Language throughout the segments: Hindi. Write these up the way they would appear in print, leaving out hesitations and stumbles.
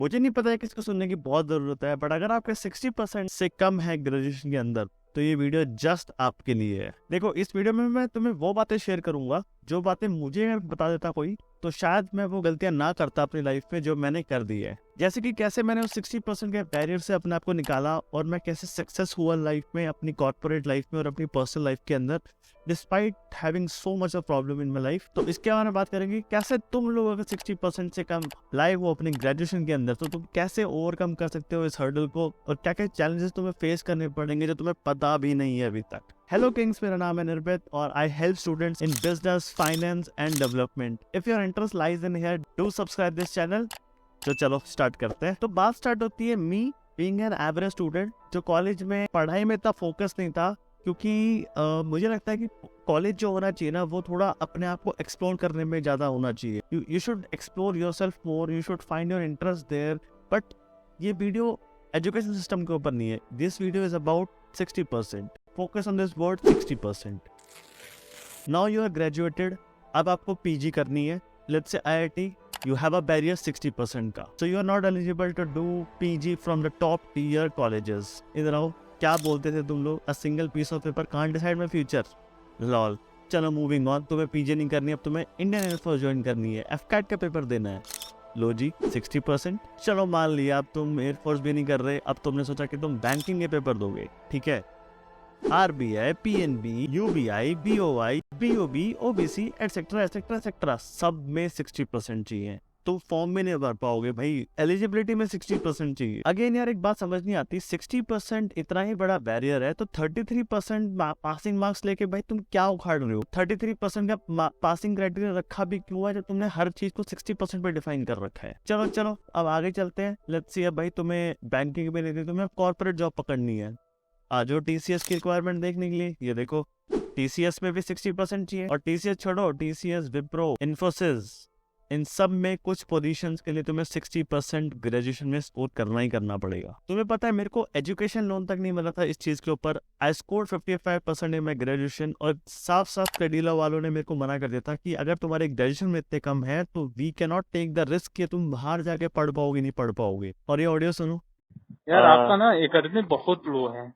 मुझे नहीं पता है किसको सुनने की बहुत जरूरत है, बट अगर आपके 60% से कम है ग्रेजुएशन के अंदर तो ये वीडियो जस्ट आपके लिए है। देखो, इस वीडियो में मैं तुम्हें वो बातें शेयर करूंगा जो बातें मुझे अगर बता देता कोई तो शायद मैं वो गलतियां ना करता अपनी लाइफ में जो मैंने कर दी है। जैसे कि कैसे मैंने उस 60% के बैरियर से अपने आप को निकाला और मैं कैसे सक्सेस हुआ लाइफ में, अपनी कॉर्पोरेट लाइफ में और अपनी पर्सनल लाइफ के अंदर, despite having so much of problem in my life. तो इसके बारे में बात करेंगे कैसे तुम लोग अगर 60% से कम लाए हो अपनी ग्रेजुएशन के अंदर तो तुम कैसे ओवरकम कर सकते हो इस हर्डल को, और क्या क्या चैलेंजेस तुम्हें फेस करने पड़ेंगे जो तुम्हें पता भी नहीं है अभी तक। हेलो किंग्स, मेरा नाम है निर्भित और I help students in business, finance and development. If your interest lies in here, do subscribe this channel. तो चलो स्टार्ट करते हैं। तो बात स्टार्ट होती है me being an average student जो कॉलेज में पढ़ाई में इतना फोकस नहीं था, क्योंकि मुझे लगता है कि कॉलेज जो होना चाहिए ना वो थोड़ा अपने आप को एक्सप्लोर करने में ज्यादा होना चाहिए। You should explore yourself more, you should find your interest there. But ये वीडियो एजुकेशन सिस्टम के ऊपर नहीं है। This video is about 60%। Focus on this word 60%। Now you are graduated, अब आपको पीजी करनी है, let's say IIT, you have a barrier 60% का, so you are not eligible to do PG from the top tier colleges। इधर आओ, क्या बोलते थे तुम लोग, a single piece of paper can't decide my future, lol। चलो मूविंग ऑन, तुम्हें पीजी नहीं करनी, अब तुम्हें इंडियन एयरफोर्स ज्वाइन करनी है, एफकैट का पेपर देना है। लो जी 60%। चलो मान लिया अब तुम एयरफोर्स भी नहीं कर रहे, अब तुमने सोचा कि तुम बैंकिंग के पेपर दोगे, ठीक है। RBI, PNB, UBI, BOI, BOB, OBC etcetera etcetera etcetera, सब में 60% चाहिए। तुम फॉर्म में नहीं भर पाओगे भाई, एलिजिबिलिटी में 60% चाहिए। अगेन यार एक बात समझ नहीं आती, 60% इतना ही बड़ा बैरियर है तो 33% पासिंग मार्क्स लेके भाई तुम क्या उखाड़ रहे हो। 33% का पासिंग क्राइटेरिया रखा भी क्यों है जब तुमने हर चीज को 60% पे डिफाइन कर रखा है। चलो चलो अब आगे चलते हैं। लेट्स सी, अब भाई तुम्हें बैंकिंग में नहीं थी, तुम्हें कॉर्पोरेट जॉब पकड़नी है। आज टीसीएस की रिक्वायरमेंट देखने के लिए, ये देखो टीसीएस में भी 60% चाहिए। और टीसीएस छोड़ो, टीसीएस, विप्रो, इन्फोसिस, इन सब में कुछ पोजीशंस के लिए तुम्हें 60% ग्रेजुएशन में स्कोर करना ही करना पड़ेगा। तुम्हें पता है मेरे को एजुकेशन लोन तक नहीं मिला था इस चीज के ऊपर। I score 55% in my graduation और साफ साफ स्टडी लॉ वालों ने मेरे को मना कर दिया था कि अगर तुम्हारे ग्रेजुएशन में इतने कम है तो we can not take the risk कि तुम बाहर जाके पढ़ पाओगे, नहीं पढ़ पाओगे। और ये ऑडियो सुनो यार, आपका ना एकेडमी बहुत लो है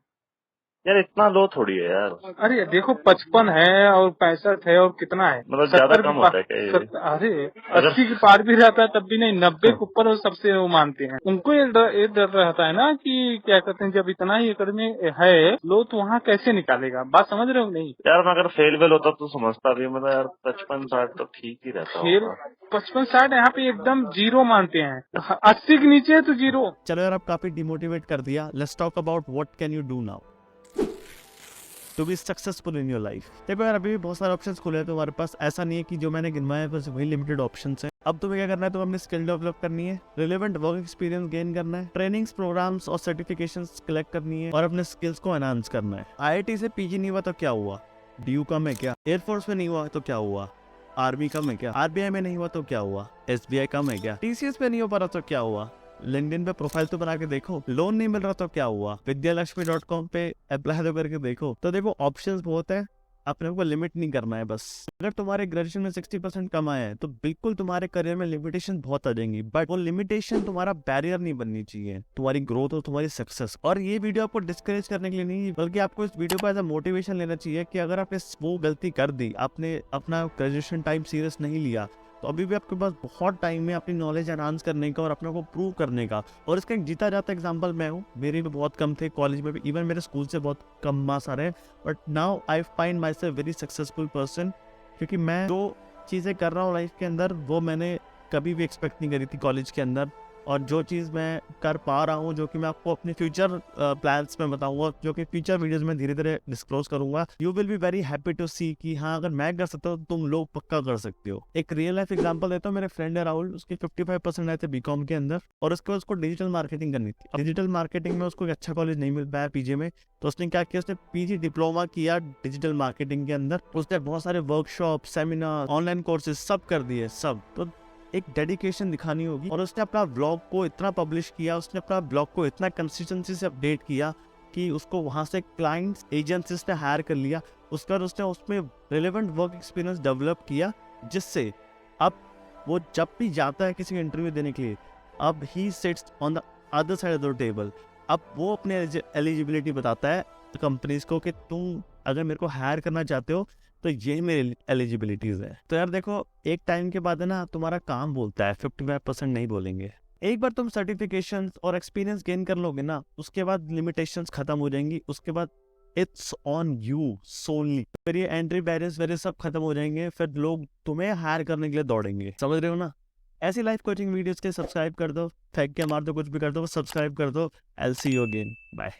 यार, इतना लो थोड़ी है यार। अरे देखो 55 है और 65 है और कितना है, मतलब ज्यादा 70 कम होता है क्या ये? अरे अगर 80 के पार भी रहता है तब भी नहीं, 90 के ऊपर वो सबसे वो मानते हैं। उनको ये डर रहता है ना कि क्या कहते हैं, जब इतना ही एकेडमी है लो तो वहाँ कैसे निकालेगा। बात समझ रहे हो नहीं यार, मैं अगर फेल वेल होता तो समझता भी, मतलब यार 55-60 तो ठीक ही रहता फिर होगा। 55-60 यहाँ पे एकदम जीरो मानते हैं, 80 के नीचे है तो जीरो। चलो यार, अब काफी डिमोटिवेट कर दिया। Let's talk about what can you do now to be successful in your life. देखो यार, अभी भी बहुत सारे ऑप्शंस खुले हैं तुम्हारे पास, ऐसा नहीं है कि जो मैंने गिनवाया बस वही लिमिटेड ऑप्शंस हैं। अब तुम्हें क्या करना है, तुम्हें अपनी स्किल डेवलप करनी है, रिलेवेंट वर्क एक्सपीरियंस गेन करना है, ट्रेनिंग्स, प्रोग्राम्स और सर्टिफिकेशंस कलेक्ट करनी है और अपने स्किल्स को एनहांस करना है। आईआईटी से पीजी नहीं हुआ तो क्या हुआ, डीयू कम है क्या, एयरफोर्स में नहीं हुआ तो क्या हुआ, आर्मी कम है क्या, आरबीआई में नहीं हुआ तो क्या हुआ, एसबीआई कम है क्या, टीसीएस पे नहीं हो पा रहा तो क्या हुआ, लिंक्डइन पे प्रोफाइल तो बना के देखो, लोन नहीं मिल रहा तो क्या हुआ, vidyalakshmi.com पे अप्लाई तो करके देखो। तो देखो ऑप्शंस बहुत है, अपने को लिमिट नहीं करना है बस। अगर तुम्हारे ग्रेजुएशन में 60% कम आया है तो बिल्कुल तुम्हारे करियर में लिमिटेशन बहुत आ जाएंगी, बट वो लिमिटेशन तुम्हारा बैरियर नहीं बननी चाहिए तुम्हारी ग्रोथ और तुम्हारी सक्सेस। और ये वीडियो आपको डिस्करेज करने के लिए नहीं, बल्कि आपको इस वीडियो को एज अ मोटिवेशन लेना चाहिए कि अगर आपने वो गलती कर दी, आपने अपना ग्रेजुएशन टाइम सीरियस नहीं लिया, तो अभी भी आपके पास बहुत टाइम है अपनी नॉलेज एनहांस करने का और अपने को प्रूव करने का। और इसका एक जीता जाता एग्जांपल मैं हूँ। मेरे भी बहुत कम थे कॉलेज में भी, इवन मेरे स्कूल से बहुत कम मार्क्स आ रहे हैं, but now I find my self very successful person, क्योंकि मैं जो चीज़ें कर रहा हूँ लाइफ के अंदर वो मैंने कभी भी एक्सपेक्ट नहीं करी थी कॉलेज के अंदर। और जो चीज़ मैं कर पा रहा हूँ, जो कि मैं आपको अपने फ्यूचर प्लान्स में बताऊंगा, जो कि फ्यूचर वीडियोस में धीरे धीरे डिस्क्लोज करूंगा, you will be very happy to see कि हाँ अगर मैं कर सकता हूँ तो तुम लोग पक्का कर सकते हो। एक रियल लाइफ एग्जांपल देता हूँ। मेरे फ्रेंड है राहुल, उसके 55% आए थे बीकॉम के अंदर और उसके बाद उसको डिजिटल मार्केटिंग करनी थी। डिजिटल मार्केटिंग में उसको एक अच्छा कॉलेज नहीं मिल पाया पीजी में, तो उसने क्या किया, उसने पीजी डिप्लोमा किया डिजिटल मार्केटिंग के अंदर। उसने बहुत सारे वर्कशॉप, सेमिनार, ऑनलाइन कोर्सेज सब कर दिए सब। तो एक डेडिकेशन दिखानी होगी। और उसने अपना ब्लॉग को इतना पब्लिश किया, उसने अपना ब्लॉग को इतना कंसिस्टेंसी से अपडेट किया कि उसको वहाँ से क्लाइंट्स, एजेंसीज ने हायर कर लिया। उसके बाद उसने उसमें रिलेवेंट वर्क एक्सपीरियंस डेवलप किया, जिससे अब वो जब भी जाता है किसी इंटरव्यू देने के लिए अब he sits on the other side of the table. अब वो अपने एलिजिबिलिटी बताता है कंपनीज को कि तुम अगर मेरे को हायर करना चाहते हो तो ये मेरी एलिजिबिलिटीज है। तो यार देखो, एक टाइम के बाद है ना तुम्हारा काम बोलता है, 55% नहीं बोलेंगे। एक बार तुम सर्टिफिकेशन और एक्सपीरियंस गेन कर लोगे ना, उसके बाद लिमिटेशंस खत्म हो जाएंगी। उसके बाद इट्स ऑन यू सोनली। फिर ये एंट्री बैरियर्स वेरियर्स सब खत्म हो जाएंगे, फिर लोग तुम्हें हायर करने के लिए दौड़ेंगे। समझ रहे हो ना? ऐसी लाइफ कोचिंग वीडियोस के सब्सक्राइब कर दो, फेंक के मार दो, कुछ भी कर दो, सब्सक्राइब कर दो। I will see you again, bye.